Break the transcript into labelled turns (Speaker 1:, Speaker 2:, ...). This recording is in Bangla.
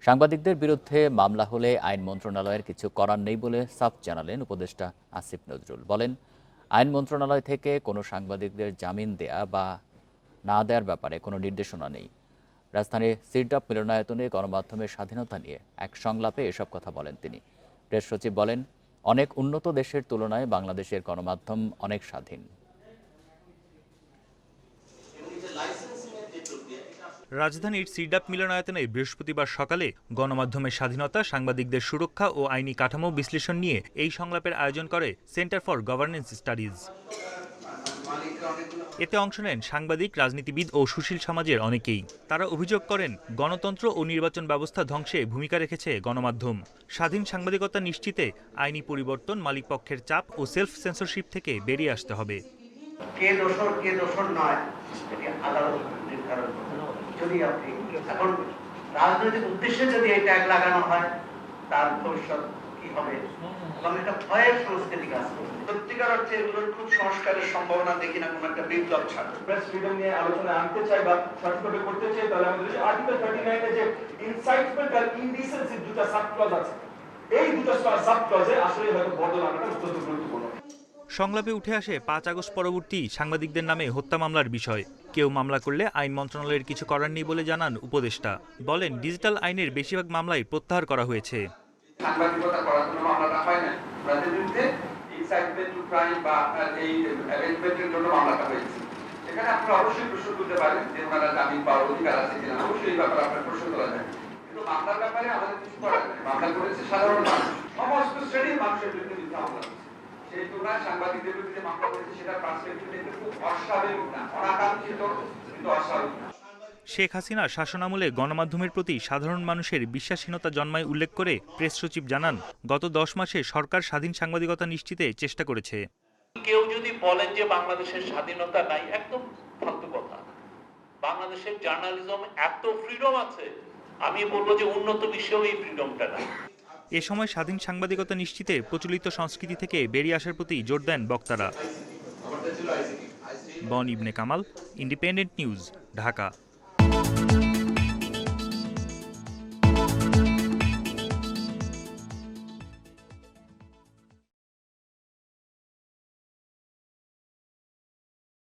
Speaker 1: সাংবাদিকদের বিরুদ্ধে মামলা হলে আইন মন্ত্রণালয়ের কিছু করার নেই বলে সাফ জানালেন উপদেষ্টা আসিফ নজরুল। বলেন, আইন মন্ত্রণালয় থেকে কোনো সাংবাদিকদের জামিন দেয়া বা না দেওয়ার ব্যাপারে কোনো নির্দেশনা নেই। রাজধানীর সিরডাপ মিলনায়তনে গণমাধ্যমের স্বাধীনতা নিয়ে এক সংলাপে এসব কথা বলেন তিনি। প্রেস সচিব বলেন, অনেক উন্নত দেশের তুলনায় বাংলাদেশের গণমাধ্যম অনেক স্বাধীন।
Speaker 2: রাজধানীর সিরডাপ মিলনায়তনে বৃহস্পতিবার সকালে গণমাধ্যমের স্বাধীনতা, সাংবাদিকদের সুরক্ষা ও আইনি কাঠামো বিশ্লেষণ নিয়ে এই সংলাপের আয়োজন করে সেন্টার ফর গভর্নেন্স স্টাডিজ। এতে অংশ নেন সাংবাদিক, রাজনীতিবিদ ও সুশীল সমাজের অনেকেই। তারা অভিযোগ করেন, গণতন্ত্র ও নির্বাচন ব্যবস্থা ধ্বংসে ভূমিকা রেখেছে গণমাধ্যম। স্বাধীন সাংবাদিকতা নিশ্চিতে আইনি পরিবর্তন, মালিকপক্ষের চাপ ও সেলফ সেন্সরশিপ থেকে বেরিয়ে আসতে হবে।
Speaker 3: কে দোষর কে দোষর নয়, এটি আদালত নির্ধারণ করবে। যদি আপনি এখন রাজনৈতিক উদ্দেশ্যে যদি এই ট্যাগ লাগানো হয়, তার ভবিষ্যৎ কি হবে? এবং এটা ভয়ের সংস্কৃতি কাজ করবে। সত্যিকার অর্থে এগুলোর খুব সংস্কারের সম্ভাবনা দেখি না, কোনো একটা বিপ্লব ছাড়া।
Speaker 4: প্রেস ফ্রিডম নিয়ে আলোচনা আনতে চাই বা সংস্কার করতে চাই, তাহলে আমাদের আর্টিকেল 39 এ যে ইনসাইটমেন্ট আর ইনডিসেন্সি দুটো সাব ক্লজ আছে, এই দুটো সাব ক্লজে আসলে হয়তো বদল আনাটা অত্যন্ত গুরুত্বপূর্ণ।
Speaker 2: সংলাপে উঠে আসে 5 আগস্ট পরবর্তী সাংবাদিকদের নামে হত্যা মামলার বিষয়। কেউ মামলা করলে আইন মন্ত্রণালয়ের কিছু করার নেই বলে জানান উপদেষ্টা। বলেন, ডিজিটাল আইনের বেশিরভাগ মামলাই প্রত্যাহার করা হয়েছে।
Speaker 5: সাংবাদিকতা করার জন্য মামলাটা হয় না, তাদের বিরুদ্ধে ইনসাইটমেন্ট টু ক্রাইম বা এই অ্যারেঞ্জমেন্টের জন্য মামলাটা হয়েছে। এখানে আপনারা অবশ্যই প্রশ্ন তুলতে পারেন যে ওনারা জামিন পাওয়ার অধিকার আছে কিনা, অবশ্যই এই ব্যাপারে আপনার প্রশ্ন তোলা যায়। কিন্তু মামলার ব্যাপারে আমাদের কিছু করার নেই। মামলা করেছে সাধারণ মানুষ, সমস্ত শ্রেণীর মানুষের বিরুদ্ধে মিথ্যা মামলা হয়েছে। সেই তুলনায় সাংবাদিকদের বিরুদ্ধে মামলা করেছে, সেটা পার্সপেক্টিভ থেকে খুব অস্বাভাবিক না, অনাকাঙ্ক্ষিত কিন্তু অস্বাভাবিক না।
Speaker 2: শেখ হাসিনার শাসনামলে গণমাধ্যমের প্রতি সাধারণ মানুষের বিশ্বাসহীনতা জন্মায় উল্লেখ করে প্রেস সচিব জানান, গত 10 মাসে সরকার স্বাধীন সাংবাদিকতা নিশ্চিতে চেষ্টা করেছে।
Speaker 6: কেউ যদি বলেন যে বাংলাদেশের স্বাধীনতা নাই, একদম ফালতু কথা। বাংলাদেশের জার্নালিজম এত ফ্রিডম আছে, আমি বলবো যে উন্নত বিশ্বেও এই ফ্রিডমটা নাই।
Speaker 2: এ সময় স্বাধীন সাংবাদিকতা নিশ্চিতে প্রচলিত সংস্কৃতি থেকে বেরিয়ে আসার প্রতি জোর দেন বক্তারা। বন ইবনে কামাল, ইন্ডিপেন্ডেন্ট নিউজ, ঢাকা।